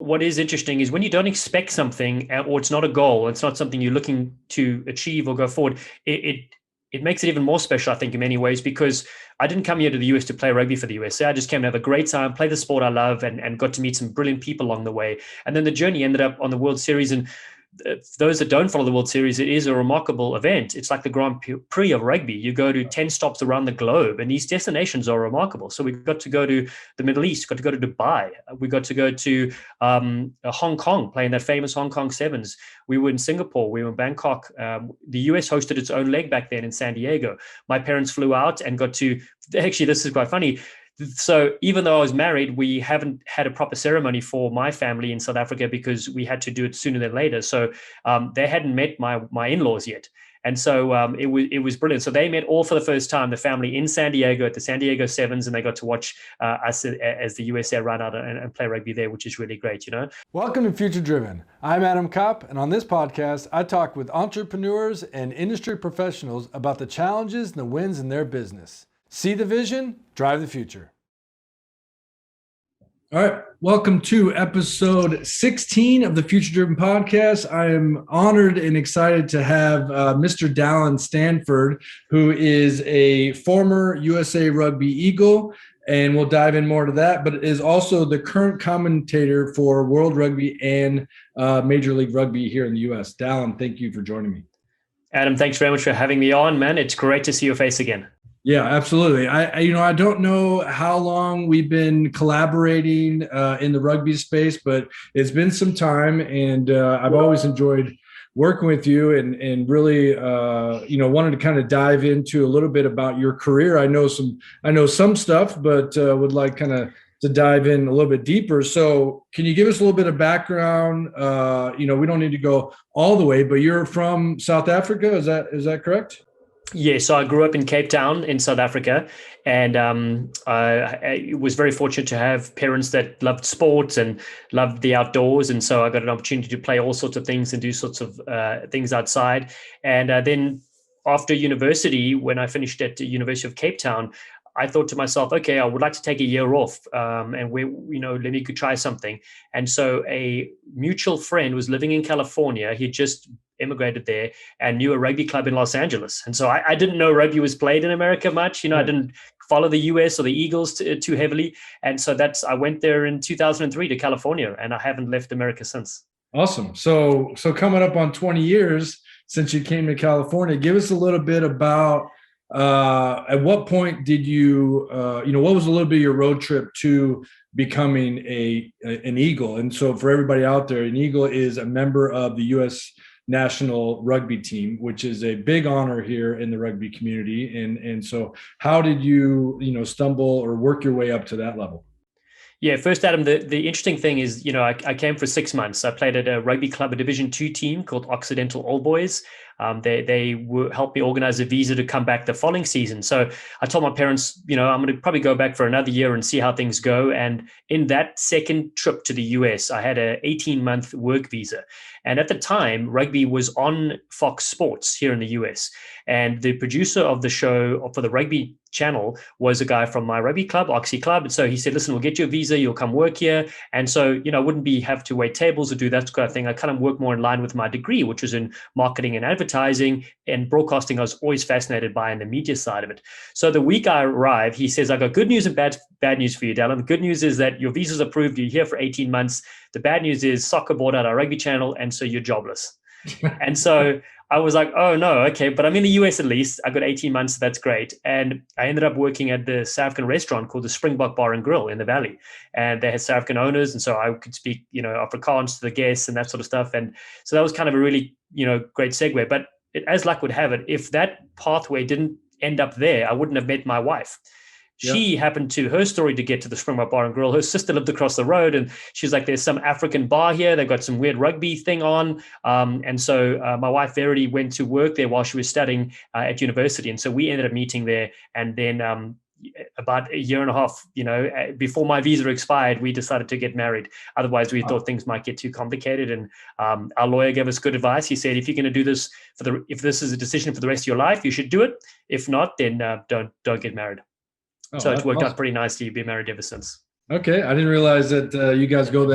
what is interesting is when you don't expect something, or it's not a goal, it's not something you're looking to achieve or go forward, it makes it even more special, I think, in many ways, because I didn't come here to the US to play rugby for the USA. I just came to have a great time, play the sport I love, and got to meet some brilliant people along the way. And then the journey ended up on the World Series. And those that don't follow the World Series, it is a remarkable event. It's like the Grand Prix of rugby. You go to 10 stops around the globe, and these destinations are remarkable. So we got to go to the Middle East, got to go to Dubai. We got to go to Hong Kong, playing that famous Hong Kong Sevens. We were in Singapore. We were in Bangkok. The US hosted its own leg back then in San Diego. My parents flew out and got to, actually, this is quite funny. So even though I was married, we haven't had a proper ceremony for my family in South Africa because we had to do it sooner than later. So they hadn't met my in-laws yet. And so it was brilliant. So they met all for the first time, the family in San Diego at the San Diego Sevens, and they got to watch us as the USA run out and play rugby there, which is really great, you know. Welcome to Future Driven. I'm Adam Kopp, and on this podcast, I talk with entrepreneurs and industry professionals about the challenges and the wins in their business. See the vision, drive the future. All right, welcome to episode 16 of the Future Driven podcast. I am honored and excited to have Mr. Dallen Stanford, who is a former USA Rugby Eagle, and we'll dive in more to that, but is also the current commentator for World Rugby and Major League Rugby here in the US. Dallen, thank you for joining me. Adam, thanks very much for having me on, man. It's great to see your face again. Yeah, absolutely. I don't know how long we've been collaborating in the rugby space, but it's been some time, and I've always enjoyed working with you, and really, wanted to kind of dive into a little bit about your career. I know some stuff, but would like kind of to dive in a little bit deeper. So, can you give us a little bit of background? We don't need to go all the way, but you're from South Africa. Is that correct? Yeah, so I grew up in Cape Town in South Africa, and I was very fortunate to have parents that loved sports and loved the outdoors. And so I got an opportunity to play all sorts of things and do sorts of things outside. And then after university, when I finished at the University of Cape Town, I thought to myself, okay, I would like to take a year off, and let me try something. And so a mutual friend was living in California. He just immigrated there and knew a rugby club in Los Angeles. And so I didn't know rugby was played in America much. I didn't follow the US or the Eagles too heavily. And so I went there in 2003 to California, and I haven't left America since. Awesome. So coming up on 20 years since you came to California, give us a little bit about at what point did you, what was a little bit of your road trip to becoming an Eagle? And so for everybody out there, an Eagle is a member of the U.S. national rugby team, which is a big honor here in the rugby community. And so how did you, stumble or work your way up to that level? Yeah, first, Adam, the interesting thing is, I came for 6 months. I played at a rugby club, a Division II team called Occidental All Boys. They helped me organize a visa to come back the following season. So I told my parents, I'm going to probably go back for another year and see how things go. And in that second trip to the US, I had an 18-month work visa. And at the time, rugby was on Fox Sports here in the US. And the producer of the show for the rugby channel was a guy from my rugby club, Oxy Club. And so he said, listen, we'll get you a visa, you'll come work here. And so, I wouldn't have to wait tables or do that kind of thing. I kind of work more in line with my degree, which was in marketing and advertising, and broadcasting I was always fascinated by, in the media side of it. So the week I arrived, he says, I got good news and bad news for you, Dallen. The good news is that your visa's approved, you're here for 18 months. The bad news is soccer bought out our rugby channel, and so you're jobless. And so I was like, oh no, okay, but I'm in the US at least. I got 18 months, so that's great. And I ended up working at the South African restaurant called the Springbok Bar and Grill in the Valley. And they had South African owners, and so I could speak, Afrikaans to the guests and that sort of stuff. And so that was kind of a really, great segue. But as luck would have it, if that pathway didn't end up there, I wouldn't have met my wife. She happened to her story to get to the Springbok Bar and Grill. Her sister lived across the road, and she's like, there's some African bar here. They've got some weird rugby thing on. And so my wife, Verity, went to work there while she was studying at university. And so we ended up meeting there. And then about a year and a half, before my visa expired, we decided to get married. Otherwise, we thought things might get too complicated. And our lawyer gave us good advice. He said, if you're going to do this if this is a decision for the rest of your life, you should do it. If not, then don't get married. So it worked out pretty nicely. We've been married ever since. Okay, I didn't realize that you guys go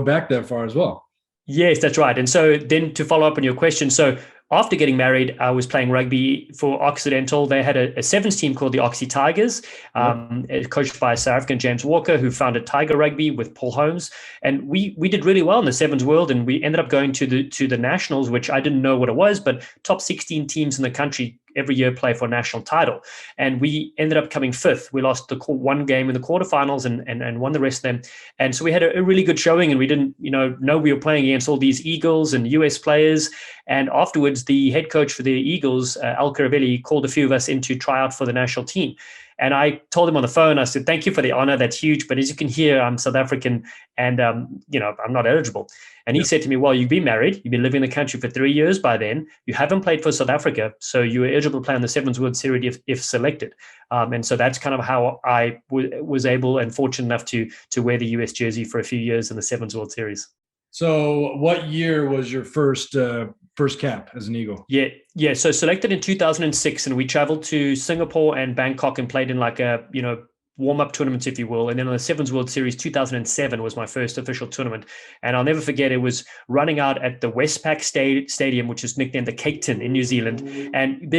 back that far as well. Yes, that's right. And so then to follow up on your question, so after getting married, I was playing rugby for Occidental. They had a sevens team called the Oxy Tigers, Yep. coached by South African James Walker, who founded Tiger Rugby with Paul Holmes. And we did really well in the sevens world, and we ended up going to the nationals, which I didn't know what it was, but top 16 teams in the country every year play for a national title. And we ended up coming fifth. We lost the one game in the quarterfinals and won the rest of them. And so we had a really good showing, and we didn't, know we were playing against all these Eagles and US players. And afterwards, the head coach for the Eagles, Al Caravelli, called a few of us in to try out for the national team. And I told him on the phone, I said, thank you for the honor. That's huge. But as you can hear, I'm South African and, I'm not eligible. And he said to me, well, you've been married. You've been living in the country for 3 years by then. You haven't played for South Africa. So you're eligible to play on the Sevens World Series if selected. And so that's kind of how I was able and fortunate enough to wear the US jersey for a few years in the Sevens World Series. So, what year was your first cap as an Eagle? Yeah. So selected in 2006, and we traveled to Singapore and Bangkok and played in like a warm-up tournaments, if you will. And then on the Sevens World Series 2007 was my first official tournament. And I'll never forget, it was running out at the Westpac Stadium, which is nicknamed the Cake Tin in New Zealand. And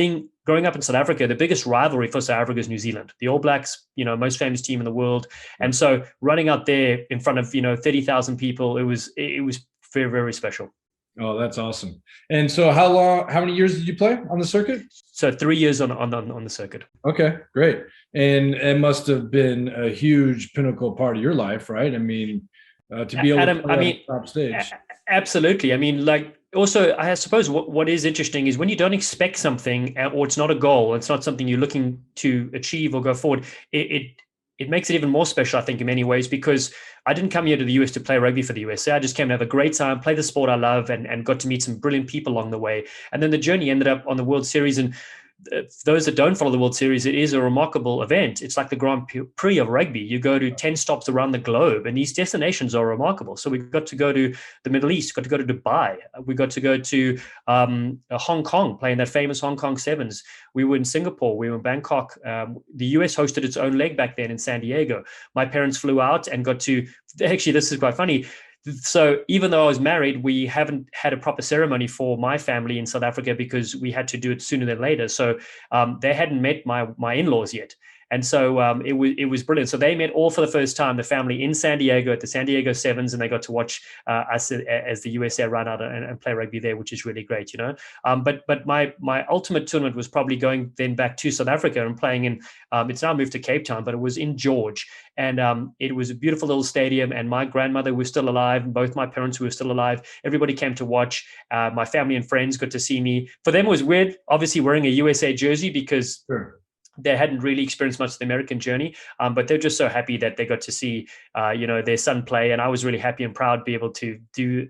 growing up in South Africa, the biggest rivalry for South Africa is New Zealand. The All Blacks, most famous team in the world. And so running out there in front of, 30,000 people, it was very, very special. Oh, that's awesome. And so how many years did you play on the circuit? So 3 years on the circuit. Okay, great. And it must have been a huge pinnacle part of your life, right? I mean, to be able Adam, to play on the top stage. Absolutely. I mean, like, also, I suppose what is interesting is when you don't expect something, or it's not a goal, it's not something you're looking to achieve or go forward, it makes it even more special, I think, in many ways, because I didn't come here to the US to play rugby for the USA. I just came to have a great time, play the sport I love, and got to meet some brilliant people along the way. And then the journey ended up on the World Series. And those that don't follow the World Series, it is a remarkable event. It's like the Grand Prix of rugby. You go to 10 stops around the globe, and these destinations are remarkable. So we got to go to the Middle East, got to go to Dubai. We got to go to Hong Kong, playing that famous Hong Kong Sevens. We were in Singapore. We were in Bangkok. The US hosted its own leg back then in San Diego. My parents flew out and got to, actually, this is quite funny. So even though I was married, we haven't had a proper ceremony for my family in South Africa because we had to do it sooner than later. So they hadn't met my in-laws yet. And so it was brilliant. So they met all for the first time, the family in San Diego at the San Diego Sevens, and they got to watch us as the USA run out and play rugby there, which is really great, But my ultimate tournament was probably going then back to South Africa and playing in. It's now moved to Cape Town, but it was in George, and it was a beautiful little stadium. And my grandmother was still alive, and both my parents were still alive. Everybody came to watch. My family and friends got to see me. For them, it was weird, obviously wearing a USA jersey because. Sure. They hadn't really experienced much of the American journey, but they're just so happy that they got to see, their son play. And I was really happy and proud to be able to do,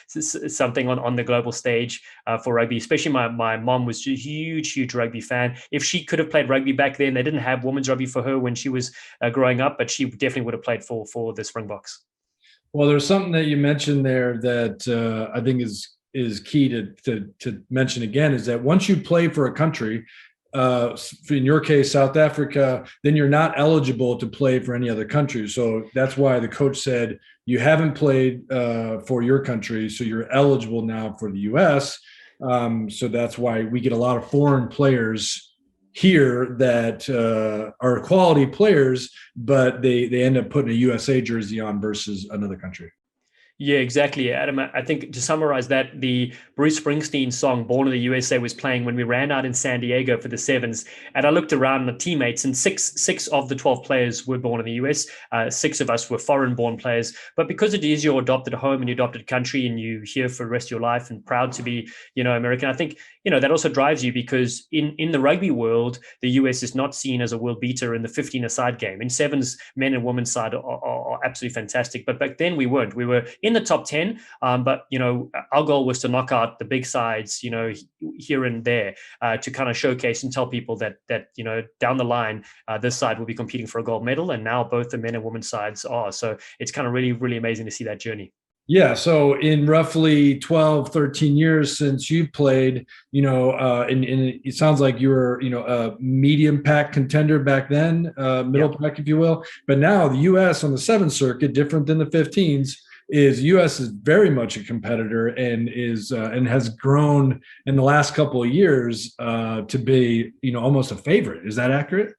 something on the global stage for rugby. Especially my mom was a huge rugby fan. If she could have played rugby back then, they didn't have women's rugby for her when she was growing up, but she definitely would have played for the Springboks. Well, there's something that you mentioned there that I think is key to mention again, is that once you play for a country, in your case, South Africa, then you're not eligible to play for any other country. So that's why the coach said you haven't played for your country, so you're eligible now for the US. So that's why we get a lot of foreign players here that are quality players, but they end up putting a USA jersey on versus another country. Yeah, exactly, Adam. I think to summarize that, the Bruce Springsteen song "Born in the USA" was playing when we ran out in San Diego for the Sevens, and I looked around the teammates, and six of the 12 players were born in the US. 6 of us were foreign-born players, but because it is your adopted home and your adopted country, and you're here for the rest of your life and proud to be, American, I think that also drives you, because in the rugby world, the US is not seen as a world beater in the 15-a-side game. In sevens, men and women's side are absolutely fantastic, but back then we weren't. We were in the top 10, but our goal was to knock out the big sides, here and there, to kind of showcase and tell people that down the line, this side will be competing for a gold medal, and now both the men and women's sides are. So it's kind of really, really amazing to see that journey. Yeah, so in roughly 12, 13 years since you played, and it sounds like you were, a medium pack contender back then, Yeah. middle pack, if you will. But now the US on the seventh circuit, different than the 15s, is US is very much a competitor and is and has grown in the last couple of years to be, almost a favorite. Is that accurate?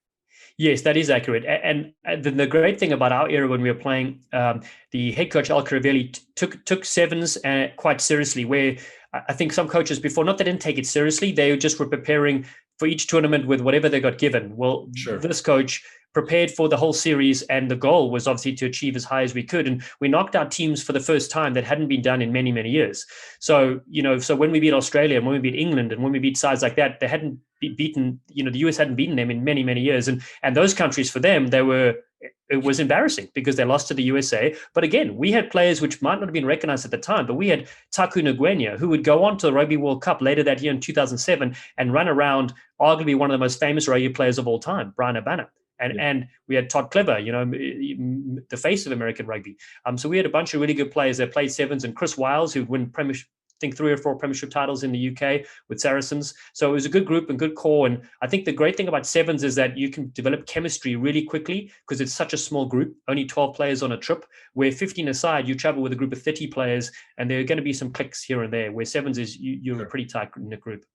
Yes, that is accurate. And the great thing about our era when we were playing, the head coach Al Caravelli took sevens quite seriously. Where I think some coaches before, not they didn't take it seriously, they just were preparing for each tournament with whatever they got given. Well, Sure. this coach prepared for the whole series, and the goal was obviously to achieve as high as we could. And we knocked out teams for the first time that hadn't been done in many, many years. So, so when we beat Australia and when we beat England and when we beat sides like that, they hadn't beaten, the US hadn't beaten them in many, many years. And those countries, for them, it was embarrassing because they lost to the USA. But again, we had players which might not have been recognized at the time, but we had Taku Nguyen, who would go on to the Rugby World Cup later that year in 2007 and run around arguably one of the most famous rugby players of all time, Brian Abana. And we had Todd Clever, the face of American rugby. So we had a bunch of really good players that played sevens, and Chris Wiles, who'd win premiership, I think 3 or 4 premiership titles in the UK with Saracens. So it was a good group and good core. And I think the great thing about sevens is that you can develop chemistry really quickly because it's such a small group, only 12 players on a trip, where 15 aside, you travel with a group of 30 players and there are going to be some clicks here and there, where sevens is you're a pretty tight knit group.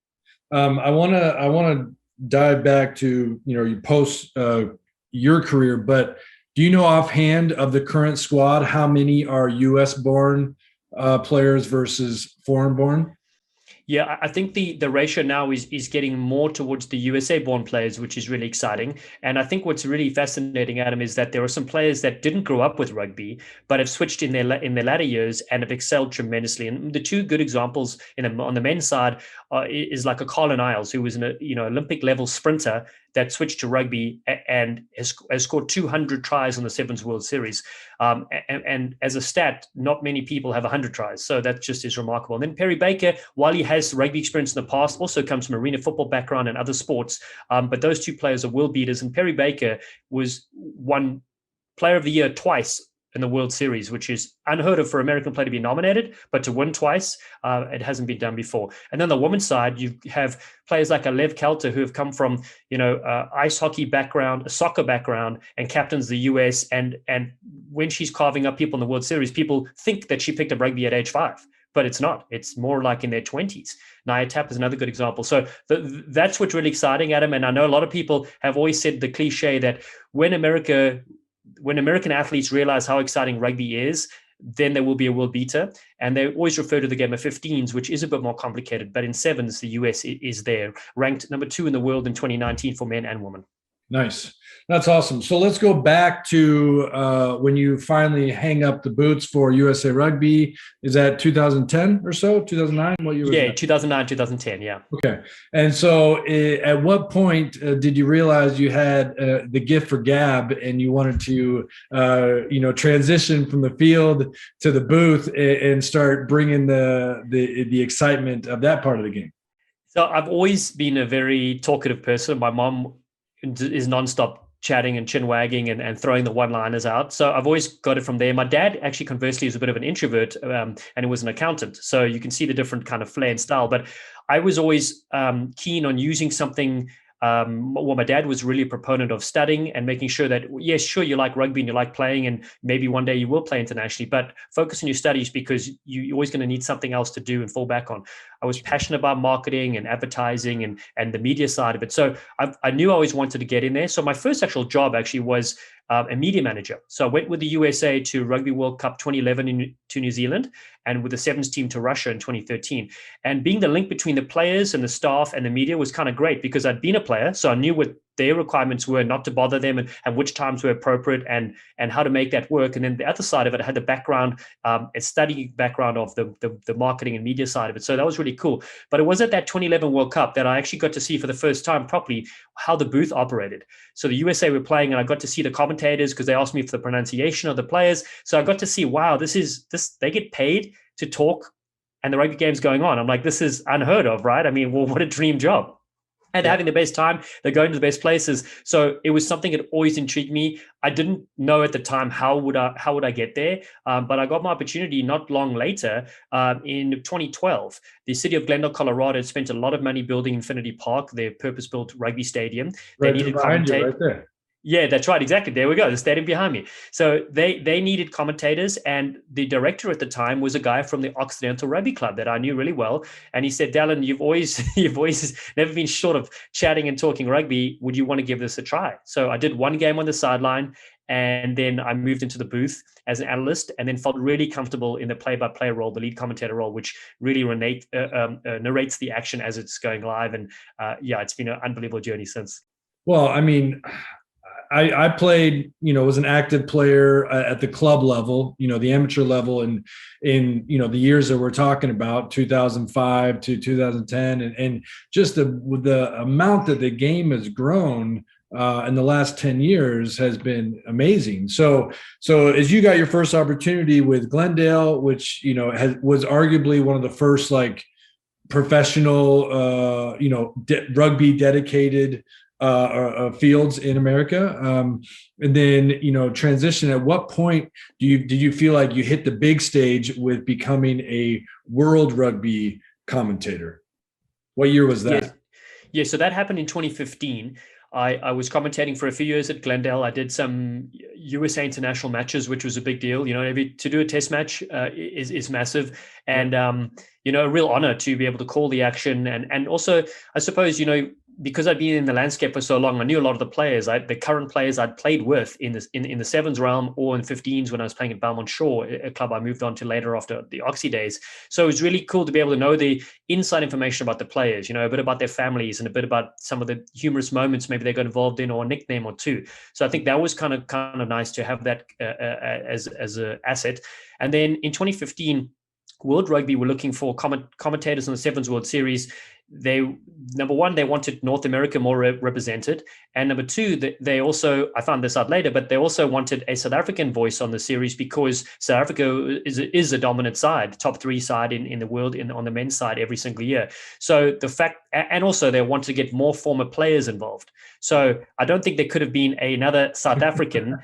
I want to dive back to you post your career, but do you know offhand of the current squad how many are U.S. born players versus foreign born? Yeah, I think the ratio now is getting more towards the USA born players, which is really exciting. And I think what's really fascinating, Adam, is that there are some players that didn't grow up with rugby, but have switched in their latter years and have excelled tremendously. And the two good examples on the men's side is like a Colin Isles, who was an Olympic level sprinter that switched to rugby and has scored 200 tries on the Sevens World Series. And as a stat, not many people have 100 tries. So that just is remarkable. And then Perry Baker, while he has rugby experience in the past, also comes from arena football background and other sports. But those two players are world beaters. And Perry Baker was won Player of the Year twice in the World Series, which is unheard of for an American player to be nominated, but to win twice, it hasn't been done before. And then the women's side, you have players like a Lev Kelter who have come from, ice hockey background, a soccer background, and captains the US. And when she's carving up people in the World Series, people think that she picked up rugby at age 5. But it's not. It's more like in their 20s. Naya Tapp is another good example. So that's what's really exciting, Adam. And I know a lot of people have always said the cliche that when American athletes realize how exciting rugby is, then there will be a world beater. And they always refer to the game of 15s, which is a bit more complicated. But in sevens, the US is there, ranked number 2 in the world in 2019 for men and women. Nice. That's awesome. So let's go back to when you finally hang up the boots for USA Rugby. Is that 2010 or so? 2009? What year was that? 2009, 2010. Yeah. Okay. And so at what point did you realize you had the gift for gab and you wanted to, transition from the field to the booth and start bringing the excitement of that part of the game? So I've always been a very talkative person. My mom is nonstop chatting and chin wagging and throwing the one-liners out. So I've always got it from there. My dad actually, conversely, is a bit of an introvert and he was an accountant. So you can see the different kind of flair and style. But I was always keen on using something. My dad was really a proponent of studying and making sure that, yes, sure, you like rugby and you like playing, and maybe one day you will play internationally, but focus on your studies because you're always going to need something else to do and fall back on. I was passionate about marketing and advertising and the media side of it. So I knew I always wanted to get in there. So my first actual job actually was a media manager. So I went with the USA to Rugby World Cup 2011 to New Zealand, and with the sevens team to Russia in 2013. And being the link between the players and the staff and the media was kind of great because I'd been a player, so I knew what their requirements were, not to bother them, and which times were appropriate and how to make that work. And then the other side of it, I had the background, a study background of the marketing and media side of it. So that was really cool. But it was at that 2011 World Cup that I actually got to see for the first time properly how the booth operated. So the USA were playing and I got to see the commentators because they asked me for the pronunciation of the players. So I got to see, wow, they get paid to talk and the rugby game's going on. I'm like, this is unheard of, right? I mean, well, what a dream job. and having the best time. They're going to the best places. So it was something that always intrigued me. I didn't know at the time how would I get there, but I got my opportunity not long later. In 2012, the city of Glendale, Colorado, had spent a lot of money building Infinity Park, their purpose-built rugby stadium. They needed commentators. Right there. Yeah, that's right. Exactly. There we go. The stadium behind me. So they needed commentators, and the director at the time was a guy from the Occidental Rugby Club that I knew really well. And he said, "Dallen, you've always never been short of chatting and talking rugby. Would you want to give this a try?" So I did one game on the sideline, and then I moved into the booth as an analyst, and then felt really comfortable in the play-by-play role, the lead commentator role, which really narrates the action as it's going live. And it's been an unbelievable journey since. Well, I mean, I played, was an active player at the club level, the amateur level, and in the years that we're talking about, 2005 to 2010, and just the amount that the game has grown in the last 10 years has been amazing. So as you got your first opportunity with Glendale, which was arguably one of the first like professional rugby dedicated fields in America, and then transition. At what point did you feel like you hit the big stage with becoming a World Rugby commentator? What year was that? Yeah, so that happened in 2015. I was commentating for a few years at Glendale. I did some USA international matches, which was a big deal. To do a test match is massive, and a real honor to be able to call the action, and also I suppose because I'd been in the landscape for so long, I knew a lot of the players, the current players I'd played with in the sevens realm or in 15s when I was playing at Belmont Shore, a club I moved on to later after the Oxy days. So it was really cool to be able to know the inside information about the players, a bit about their families and a bit about some of the humorous moments maybe they got involved in, or a nickname or two. So I think that was kind of nice to have that as an asset. And then in 2015, World Rugby were looking for commentators on the Sevens World Series. Number one, they wanted North America more represented, and number two, they also, I found this out later, but they also wanted a South African voice on the series because South Africa is a dominant side, top three side in the world on the men's side every single year. So the fact, and also they want to get more former players involved. So I don't think there could have been another South African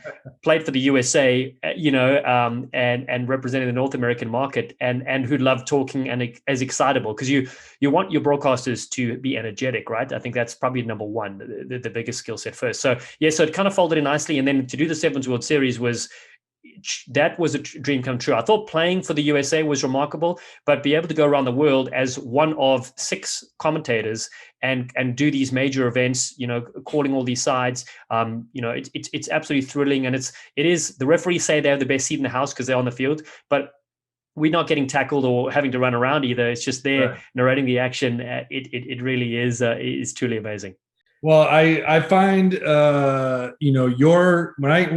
played for the USA, and representing the North American market, and who love talking and as excitable, because you want your broadcasters to be energetic, right? I think that's probably number one, the biggest skill set first. So so it kind of folded in nicely, and then to do the Sevens World Series was a dream come true. I thought playing for the USA was remarkable, but be able to go around the world as one of 6 commentators and do these major events, calling all these sides, it's absolutely thrilling. And it is, the referees say they have the best seat in the house because they're on the field, but we're not getting tackled or having to run around either. It's just there narrating the action. It really is truly amazing. Well, I find when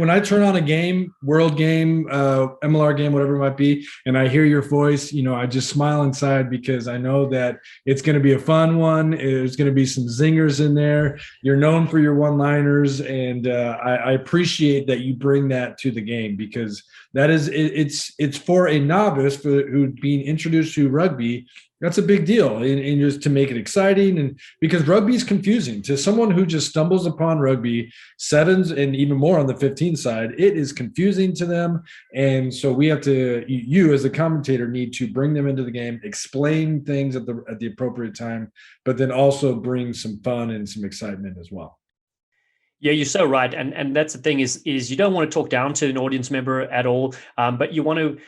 I turn on a game, world game, MLR game, whatever it might be, and I hear your voice, I just smile inside because I know that it's going to be a fun one. There's going to be some zingers in there. You're known for your one-liners, and I appreciate that you bring that to the game, because that is it's for a novice who's being introduced to rugby. That's a big deal, and just to make it exciting, and because rugby is confusing to someone who just stumbles upon rugby sevens and even more on the 15 side. It is confusing to them, and so we have to. You as a commentator need to bring them into the game, explain things at the appropriate time, but then also bring some fun and some excitement as well. Yeah, you're so right, and that's the thing is you don't want to talk down to an audience member at all, but you want to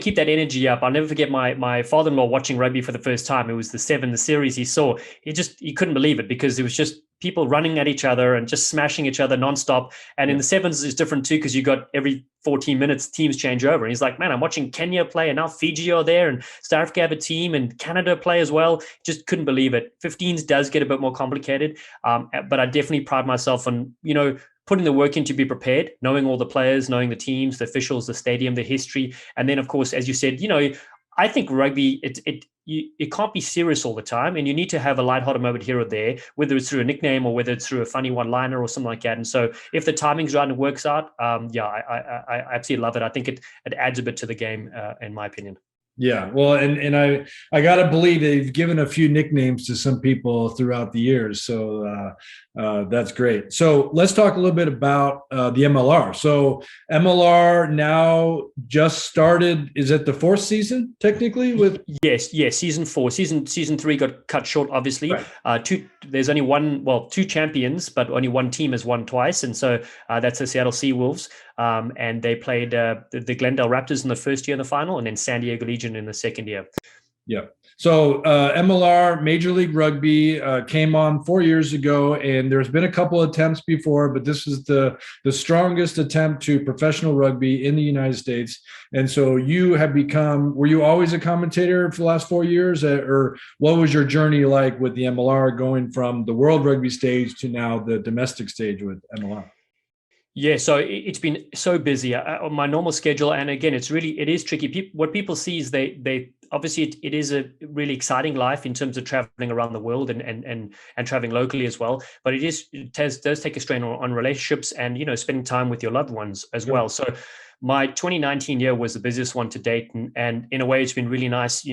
keep that energy up. I'll never forget my father-in-law watching rugby for the first time. It was the series he saw. He couldn't believe it, because it was just people running at each other and just smashing each other nonstop. And in the sevens, it's different too, because you got every 14 minutes teams change over. And he's like, man, I'm watching Kenya play, and now Fiji are there, and South Africa have a team, and Canada play as well. Just couldn't believe it. 15s does get a bit more complicated, but I definitely pride myself on putting the work in to be prepared, knowing all the players, knowing the teams, the officials, the stadium, the history. And then, of course, as you said, I think rugby, it can't be serious all the time, and you need to have a lighthearted moment here or there, whether it's through a nickname or whether it's through a funny one-liner or something like that. And so if the timing's right and it works out, I absolutely love it. I think it adds a bit to the game, in my opinion. Yeah, well, and I gotta believe they've given a few nicknames to some people throughout the years, so that's great. So let's talk a little bit about the MLR. So MLR now just started. Is it the fourth season technically? With Yes, season 4, season 3 got cut short. Obviously, right. there's only two champions, but only one team has won twice, and so that's the Seattle Seawolves. And they played the Glendale Raptors in the first year in the final, and then San Diego Legion in the second year. Yeah. So MLR, Major League Rugby, came on 4 years ago, and there's been a couple attempts before, but this is the strongest attempt to professional rugby in the United States. And so you have become. Were you always a commentator for the last 4 years, or what was your journey like with the MLR, going from the World Rugby stage to now the domestic stage with MLR? Yeah, so it's been so busy on my normal schedule, and again, it is tricky. What people see is they obviously it is a really exciting life in terms of traveling around the world and traveling locally as well. But does take a strain on relationships and spending time with your loved ones as well. So my 2019 year was the busiest one to date, and in a way, it's been really nice,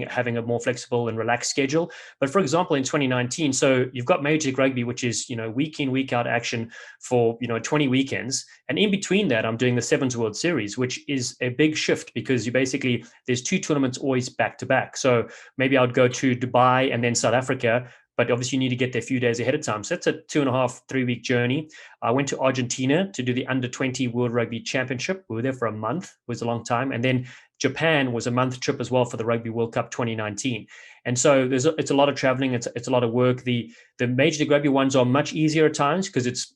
having a more flexible and relaxed schedule. But for example, in 2019, so you've got Major League Rugby, which is week in, week out action for 20 weekends, and in between that, I'm doing the Sevens World Series, which is a big shift because there's 2 tournaments always back to back. So maybe I would go to Dubai and then South Africa, but obviously you need to get there a few days ahead of time. So it's a 2.5, 3-week journey. I went to Argentina to do the under-20 World Rugby Championship. We were there for a month. It was a long time. And then Japan was a month trip as well for the Rugby World Cup 2019. And so it's a lot of traveling. It's a lot of work. The Major League Rugby ones are much easier at times because it's,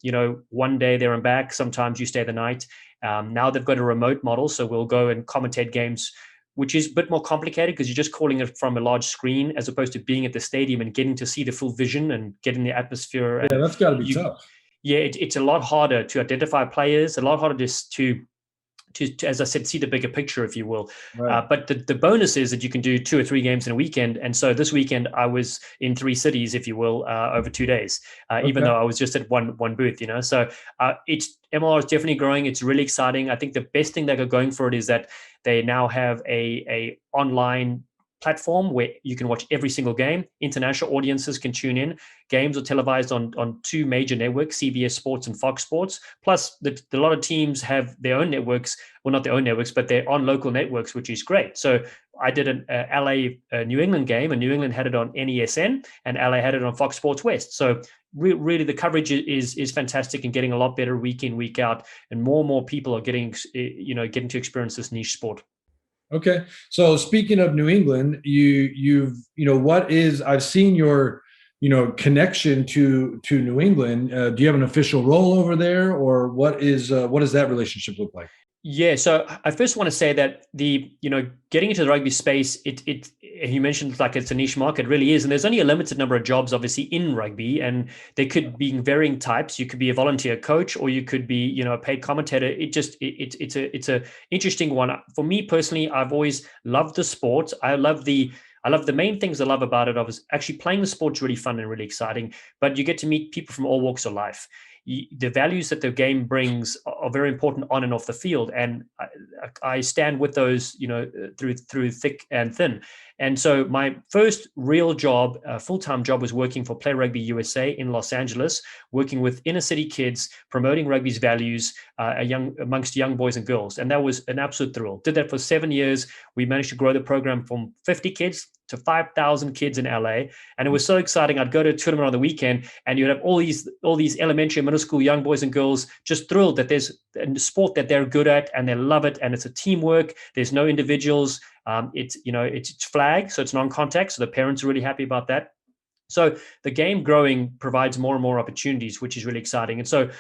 one day there and back. Sometimes you stay the night. Now they've got a remote model. So we'll go and commentate games, which is a bit more complicated because you're just calling it from a large screen as opposed to being at the stadium and getting to see the full vision and getting the atmosphere. Yeah, that's got to be tough. Yeah, it's a lot harder to identify players, a lot harder just to as I said, see the bigger picture, if you will. Right. But the bonus is that you can do 2 or 3 games in a weekend. And so this weekend I was in 3 cities, if you will, over 2 days, even though I was just at one booth, So MLR is definitely growing. It's really exciting. I think the best thing they got going for it is that they now have a online platform where you can watch every single game. International audiences can tune in. Games are televised on 2 major networks, CBS Sports and Fox Sports. Plus, a lot of teams have their own networks, well, not their own networks, but they're on local networks, which is great. So I did an LA New England game, and New England had it on NESN, and LA had it on Fox Sports West. So really, the coverage is fantastic and getting a lot better week in, week out, and more people are getting to experience this niche sport. Okay. So speaking of New England, I've seen your, connection to New England. Do you have an official role over there, or what does that relationship look like? Yeah, so I first want to say that getting into the rugby space, you mentioned like it's a niche market, it really is, and there's only a limited number of jobs obviously in rugby, and they could be in varying types. You could be a volunteer coach, or you could be a paid commentator. It's a interesting one for me personally. I've always loved the sport. I love the main things I love about it. I was actually playing the sport's really fun and really exciting, but you get to meet people from all walks of life. The values that the game brings are very important on and off the field, and I stand with those, through thick and thin. And so my first real job, full-time job, was working for Play Rugby USA in Los Angeles, working with inner city kids, promoting rugby's values amongst young boys and girls. And that was an absolute thrill. Did that for 7 years. We managed to grow the program from 50 kids to 5,000 kids in LA. And it was so exciting. I'd go to a tournament on the weekend, and you'd have all these elementary and middle school young boys and girls just thrilled that there's a sport that they're good at and they love it. And it's a teamwork. There's no individuals. It's flag, so it's non-contact. So the parents are really happy about that. So the game growing provides more and more opportunities, which is really exciting. And so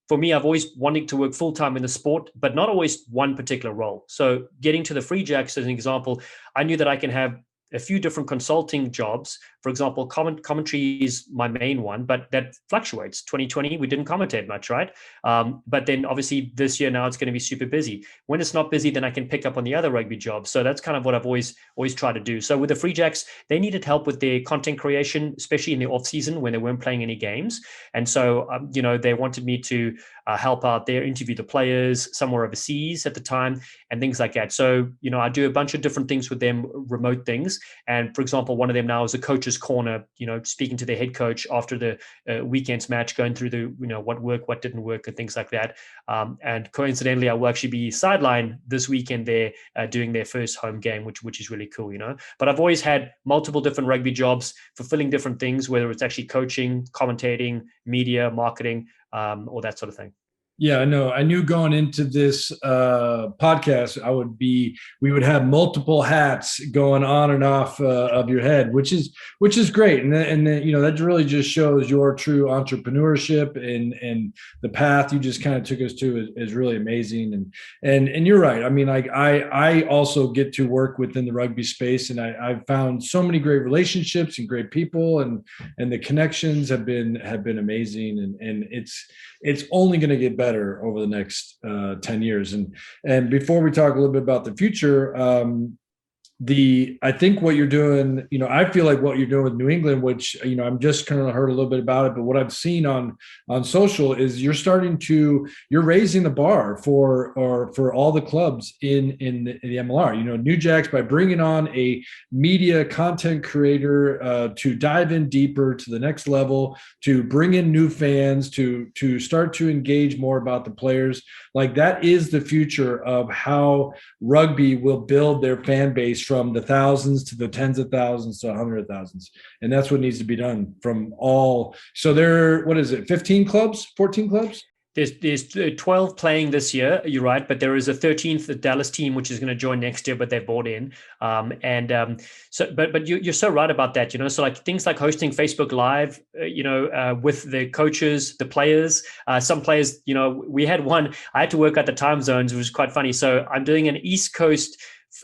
for me, I've always wanted to work full-time in the sport, but not always one particular role. So getting to the Free Jacks as an example, I knew that I can have a few different consulting jobs For example, commentary is my main one, but that fluctuates. 2020, we didn't commentate much, right? But then obviously this year now it's going to be super busy. When it's not busy, then I can pick up on the other rugby jobs. So that's kind of what I've always tried to do. So with the Free Jacks, they needed help with their content creation, especially in the off season when they weren't playing any games. And so, they wanted me to help out there, interview the players. Some were overseas at the time and things like that. So, I do a bunch of different things with them, remote things. And for example, one of them now is a coach's corner, speaking to the head coach after the weekend's match, going through the, what worked, what didn't work and things like that. And coincidentally, I will actually be sideline this weekend there doing their first home game, which is really cool, But I've always had multiple different rugby jobs, fulfilling different things, whether it's actually coaching, commentating, media, marketing, or that sort of thing. Yeah, no, I knew going into this podcast, we would have multiple hats going on and off of your head, which is great, and that really just shows your true entrepreneurship and the path you just kind of took us to is really amazing, and you're right. I mean, I also get to work within the rugby space, and I've found so many great relationships and great people, and the connections have been amazing, and it's only going to get better over the next 10 years. And before we talk a little bit about the future, I think what you're doing, I feel like what you're doing with New England, which, I'm just kind of heard a little bit about it, but what I've seen on social is you're raising the bar for all the clubs in the MLR, New Jacks, by bringing on a media content creator to dive in deeper to the next level, to bring in new fans, to start to engage more about the players. Like, that is the future of how rugby will build their fan base, from the thousands to the tens of thousands to hundreds of thousands. And that's what needs to be done from all. So there, what is it, 15 clubs, 14 clubs? There's 12 playing this year, you're right, but there is a 13th, the Dallas team, which is going to join next year, but they're bought in. But you're so right about that, so like things like hosting Facebook Live, with the coaches, the players, some players, we had one, I had to work out the time zones, which was quite funny. So I'm doing an East Coast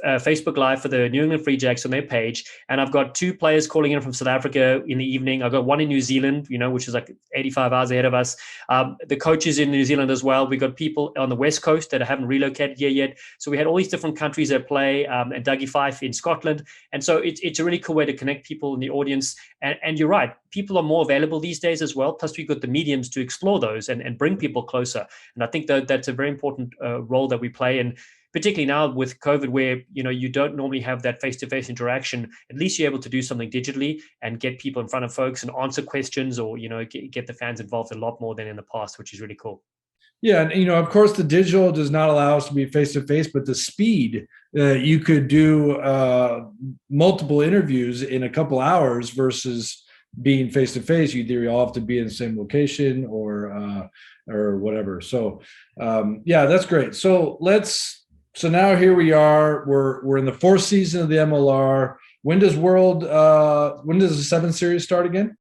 Facebook Live for the New England Free Jacks on their page, and I've got two players calling in from South Africa in the evening. I've got one in New Zealand, which is like 85 hours ahead of us. The coaches in New Zealand as well. We got people on the West Coast that haven't relocated here yet. So we had all these different countries that play, and Dougie Fife in Scotland. And so it's a really cool way to connect people in the audience. And you're right, people are more available these days as well. Plus we've got the mediums to explore those and bring people closer. And I think that's a very important role that we play. And particularly now with COVID, where you don't normally have that face-to-face interaction, at least you're able to do something digitally and get people in front of folks and answer questions, or get the fans involved a lot more than in the past, which is really cool. Yeah, and of course, the digital does not allow us to be face-to-face, but the speed, you could do multiple interviews in a couple hours versus being face-to-face. You either all have to be in the same location or whatever. So yeah, that's great. So now here we are. We're in the fourth season of the MLR. When does the 7 Series start again?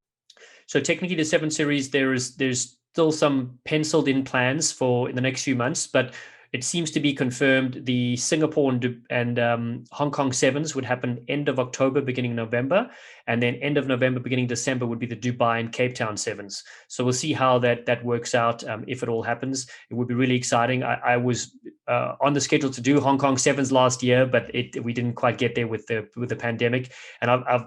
So technically, the 7 Series, there's still some penciled in plans for in the next few months, but it seems to be confirmed the Singapore and Hong Kong sevens would happen end of October, beginning November, and then end of November, beginning December would be the Dubai and Cape Town sevens. So we'll see how that works out. If it all happens, it would be really exciting. I was on the schedule to do Hong Kong sevens last year, but we didn't quite get there with the pandemic. And I've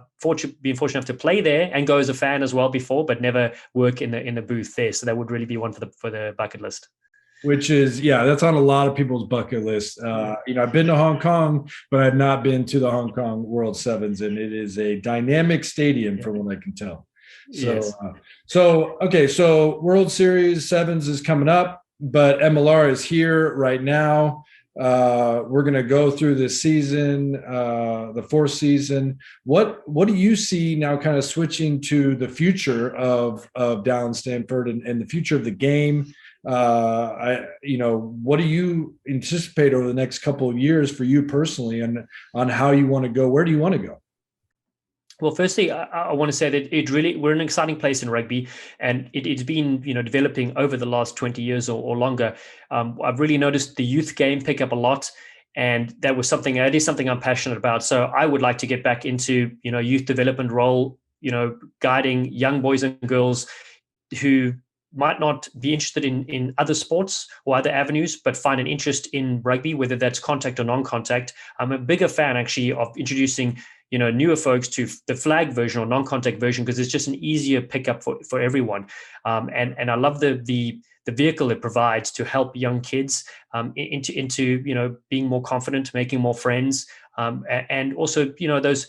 been fortunate enough to play there and go as a fan as well before, but never work in the booth there. So that would really be one for the bucket list. Which is, that's on a lot of people's bucket list. I've been to Hong Kong, but I've not been to the Hong Kong World Sevens, and it is a dynamic stadium from what I can tell. So, yes. So World Series Sevens is coming up, but MLR is here right now. We're going to go through this season, the fourth season. What do you see now, kind of switching to the future of Dallen Stanford and the future of the game? What do you anticipate over the next couple of years for you personally, and on how you want to go? Where do you want to go? Well, firstly, I want to say that we're in an exciting place in rugby, and it's been, developing over the last 20 years or longer. I've really noticed the youth game pick up a lot, and that is something I'm passionate about. So I would like to get back into, youth development role guiding young boys and girls who might not be interested in other sports or other avenues, but find an interest in rugby, whether that's contact or non-contact. I'm a bigger fan actually of introducing newer folks to the flag version or non-contact version, because it's just an easier pickup for everyone. And I love the vehicle it provides to help young kids into being more confident, making more friends, and also those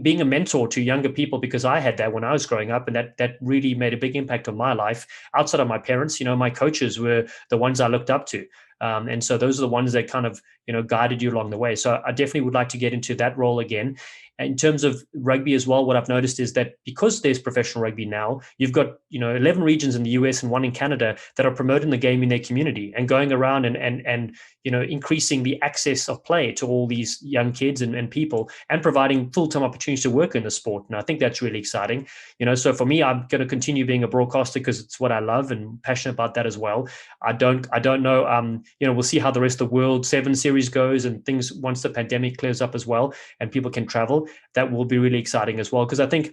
being a mentor to younger people, because I had that when I was growing up, and that really made a big impact on my life. Outside of my parents, my coaches were the ones I looked up to. And so those are the ones that kind of, guided you along the way. So I definitely would like to get into that role again. In terms of rugby as well, what I've noticed is that because there's professional rugby now, you've got 11 regions in the US and one in Canada that are promoting the game in their community and going around and increasing the access of play to all these young kids and people, and providing full-time opportunities to work in the sport. And I think that's really exciting. So for me, I'm going to continue being a broadcaster because it's what I love and passionate about that as well. I don't know. We'll see how the rest of the World 7 series goes and things once the pandemic clears up as well and people can travel. That will be really exciting as well, because I think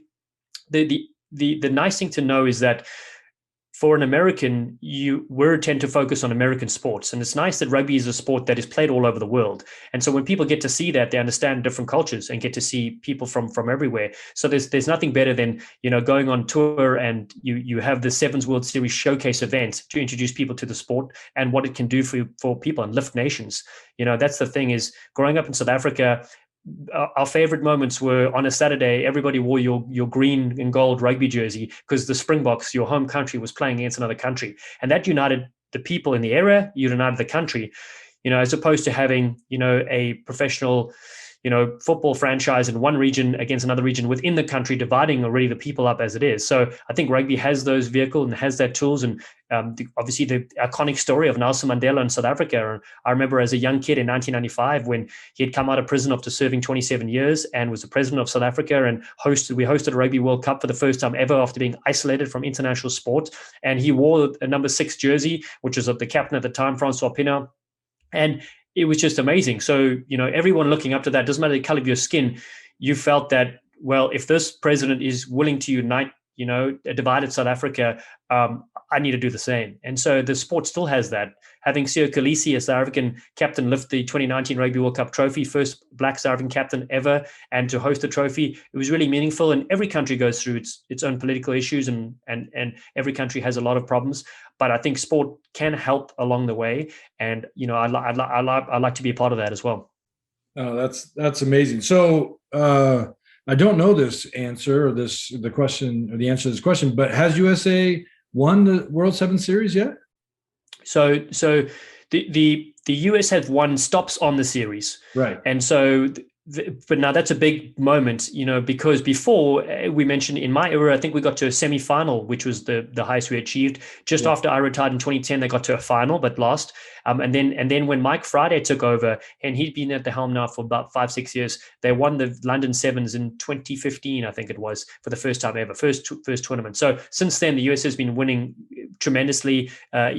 the nice thing to know is that for an American, we tend to focus on American sports, and it's nice that rugby is a sport that is played all over the world. And so when people get to see that, they understand different cultures and get to see people from everywhere. So there's nothing better than going on tour and you have the Sevens World Series showcase event to introduce people to the sport and what it can do for people and lift nations. That's the thing, is growing up in South Africa, our favorite moments were on a Saturday. Everybody wore your green and gold rugby jersey because the Springboks, your home country, was playing against another country, and that united the people in the area, united the country. As opposed to having a professional football franchise in one region against another region within the country, dividing already the people up as it is. So I think rugby has those vehicles and has that tools. And obviously the iconic story of Nelson Mandela in South Africa. I remember as a young kid in 1995, when he had come out of prison after serving 27 years and was the president of South Africa, and we hosted a Rugby World Cup for the first time ever after being isolated from international sport. And he wore a number 6 jersey, which was of the captain at the time, Francois Pienaar. And it was just amazing. So, everyone looking up to that, doesn't matter the color of your skin, you felt that, well, if this president is willing to unite, a divided South Africa, I need to do the same. And so the sport still has that. Having Sio Kolisi as South African captain lift the 2019 Rugby World Cup trophy, first Black South African captain ever, and to host the trophy, it was really meaningful. And every country goes through its own political issues, and every country has a lot of problems. But I think sport can help along the way, and I'd like to be a part of that as well. Oh, that's amazing. So I don't know this answer or the question or the answer to this question, but has USA won the World 7 Series yet? So the US has won stops on the series, right? And so. But now that's a big moment, because before we mentioned in my era, I think we got to a semi-final, which was the highest we achieved. Just after I retired in 2010, they got to a final, but lost. And then when Mike Friday took over, and he'd been at the helm now for about 5-6 years, they won the London Sevens in 2015, I think it was, for the first time ever, first tournament. So since then, the US has been winning tremendously. I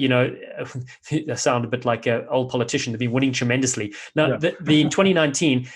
sound a bit like an old politician. They've been winning tremendously. Now, in 2019.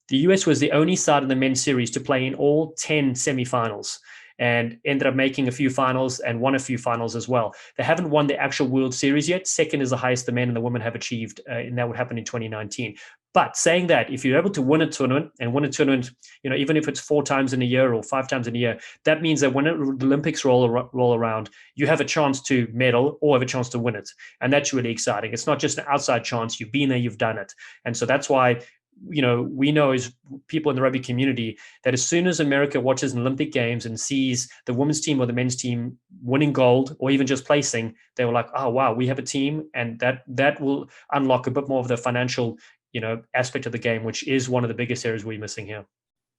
The US was the only side in the men's series to play in all 10 semifinals, and ended up making a few finals and won a few finals as well. They haven't won the actual World Series yet. Second is the highest the men and the women have achieved, and that would happen in 2019. But saying that, if you're able to win a tournament, even if it's 4 times in a year or 5 times in a year, that means that when the Olympics roll around, you have a chance to medal or have a chance to win it. And that's really exciting. It's not just an outside chance. You've been there, you've done it. And so that's why we know as people in the rugby community that as soon as America watches an Olympic Games and sees the women's team or the men's team winning gold or even just placing, they were like, oh, wow, we have a team. And that will unlock a bit more of the financial, aspect of the game, which is one of the biggest areas we're missing here.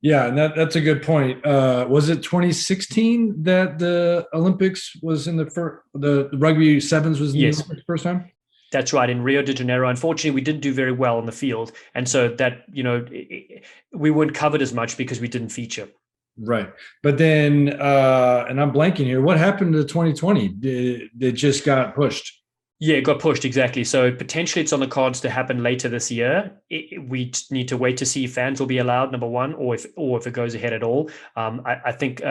Yeah, and that's a good point. Was it 2016 that the Olympics was in the Rugby Sevens was in the Olympics first time? That's right, in Rio de Janeiro. Unfortunately, we didn't do very well on the field. And so that, we weren't covered as much because we didn't feature. Right. But then, and I'm blanking here, what happened to 2020? It just got pushed? Yeah, it got pushed, exactly. So potentially it's on the cards to happen later this year. We need to wait to see if fans will be allowed, number one, or if it goes ahead at all. I think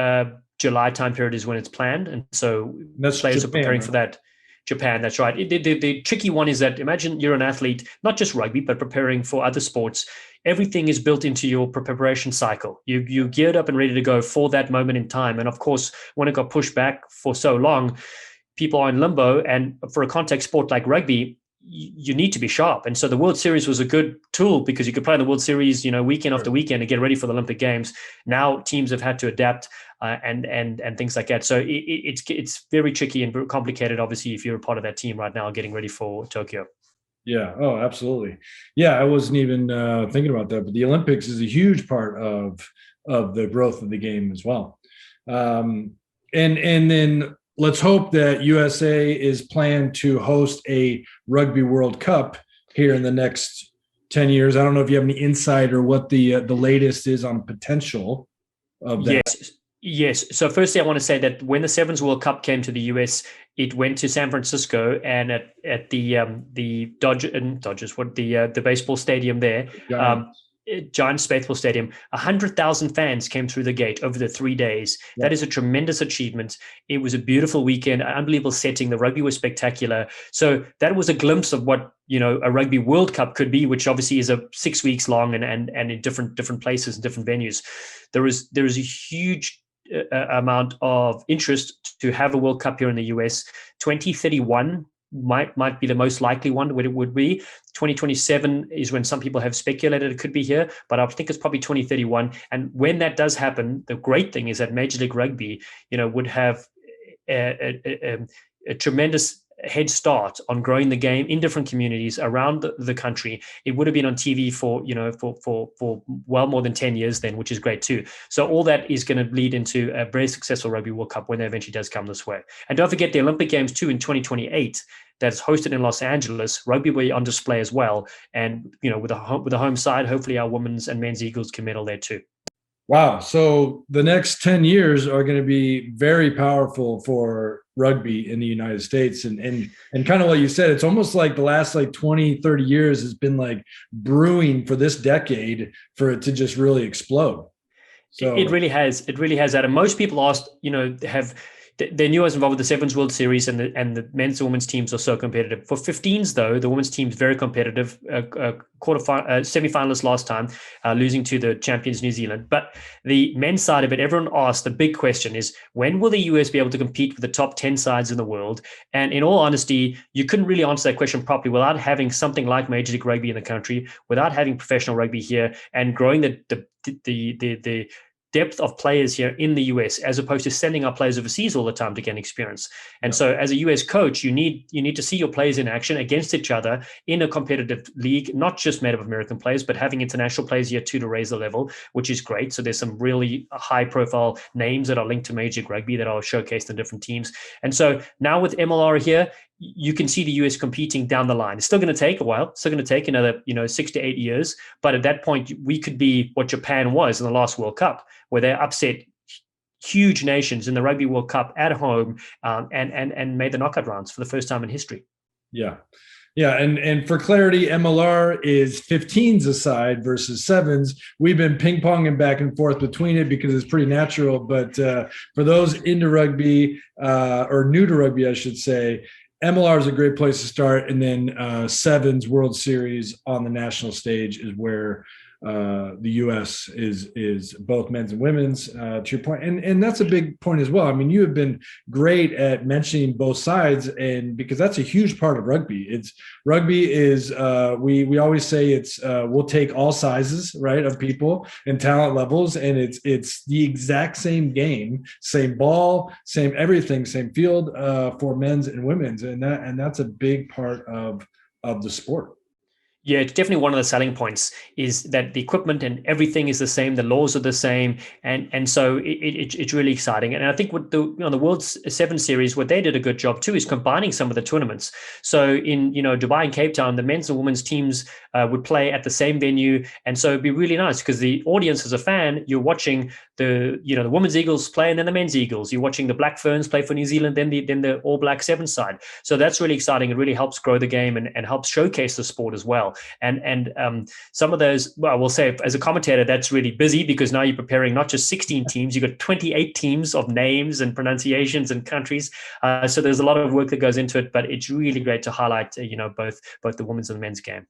July time period is when it's planned, and so That's players are Japan, preparing right? for that. Japan, that's right. The tricky one is that imagine you're an athlete, not just rugby, but preparing for other sports. Everything is built into your preparation cycle. You geared up and ready to go for that moment in time, and of course, when it got pushed back for so long, people are in limbo. And for a contact sport like rugby, you need to be sharp. And so the World Series was a good tool because you could play the World Series, weekend after weekend and get ready for the Olympic Games. Now teams have had to adapt and things like that. So it's very tricky and complicated, obviously, if you're a part of that team right now getting ready for Tokyo. Yeah. Oh, absolutely. Yeah, I wasn't even thinking about that, but the Olympics is a huge part of the growth of the game as well. And then let's hope that USA is planned to host a Rugby World Cup here in the next 10 years. I don't know if you have any insight or what the latest is on potential of that. Yes. So firstly, I want to say that when the Sevens World Cup came to the US, it went to San Francisco, and at the Dodgers, what the baseball stadium there, Giants baseball stadium, 100,000 fans came through the gate over the 3 days. Yeah. That is a tremendous achievement. It was a beautiful weekend, an unbelievable setting. The rugby was spectacular. So that was a glimpse of what a Rugby World Cup could be, which obviously is 6 weeks long and in different places and different venues. There is a huge amount of interest to have a World Cup here in the US. 2031 might be the most likely one where it would be. 2027 is when some people have speculated it could be here, but I think it's probably 2031. And when that does happen, the great thing is that Major League Rugby, would have a tremendous head start on growing the game in different communities around the country. It would have been on TV for well more than 10 years then, which is great too. So all that is going to lead into a very successful Rugby World Cup when it eventually does come this way. And don't forget the Olympic Games too in 2028 that's hosted in Los Angeles. Rugby will be on display as well. And with a home side, hopefully our women's and men's Eagles can medal there too. Wow. So the next 10 years are going to be very powerful for rugby in the United States. And kind of what you said, it's almost like the last 20, 30 years has been like brewing for this decade for it to just really explode. So it really has. It really has that. And most people asked, they knew I was involved with the Sevens World Series, and the men's and women's teams are so competitive. For 15s, though, the women's team's very competitive. Semi-finalists last time, losing to the champions New Zealand. But the men's side of it, everyone asked, the big question is, when will the US be able to compete with the top 10 sides in the world? And in all honesty, you couldn't really answer that question properly without having something like Major League Rugby in the country, without having professional rugby here, and growing the depth of players here in the US, as opposed to sending our players overseas all the time to gain experience. And so as a US coach, you need to see your players in action against each other in a competitive league, not just made of American players, but having international players here too to raise the level, which is great. So there's some really high profile names that are linked to Major League Rugby that are showcased in different teams. And so now with MLR here, you can see the US competing down the line. It's still going to take a while. It's still going to take another 6 to 8 years. But at that point, we could be what Japan was in the last World Cup, where they upset huge nations in the Rugby World Cup at home, and made the knockout rounds for the first time in history. Yeah. Yeah, and for clarity, MLR is 15s aside versus sevens. We've been ping-ponging back and forth between it because it's pretty natural. But for those into rugby or new to rugby, I should say, MLR is a great place to start. And then sevens World Series on the national stage is where the U.S. is both men's and women's, to your point. And that's a big point as well. I mean, you have been great at mentioning both sides, and because that's a huge part of rugby. Rugby is we always say it's we'll take all sizes, right, of people and talent levels, and it's the exact same game, same ball, same everything, same field for men's and women's, and that's a big part of the sport. Yeah, it's definitely one of the selling points is that the equipment and everything is the same, the laws are the same, and so it's really exciting. And I think what the World Seven Series, what they did a good job too is combining some of the tournaments. So in Dubai and Cape Town, the men's and women's teams would play at the same venue, and so it'd be really nice because the audience as a fan, you're watching the women's Eagles play and then the men's Eagles. You're watching the Black Ferns play for New Zealand, then the All Black Seven side. So that's really exciting. It really helps grow the game and helps showcase the sport as well. And some of those, well, I will say as a commentator, that's really busy because now you're preparing not just 16 teams, you've got 28 teams of names and pronunciations and countries. So there's a lot of work that goes into it, but it's really great to highlight, both the women's and the men's game.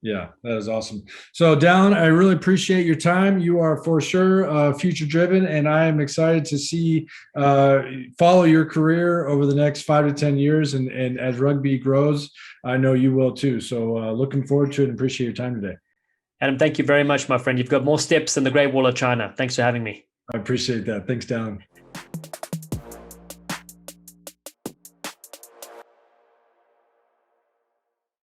Yeah, that is awesome. So, Dallen, I really appreciate your time. You are for sure future driven, and I am excited to see follow your career over the next 5 to 10 years. And as rugby grows, I know you will too. So, looking forward to it and appreciate your time today. Adam, thank you very much, my friend. You've got more steps than the Great Wall of China. Thanks for having me. I appreciate that. Thanks, Dallen.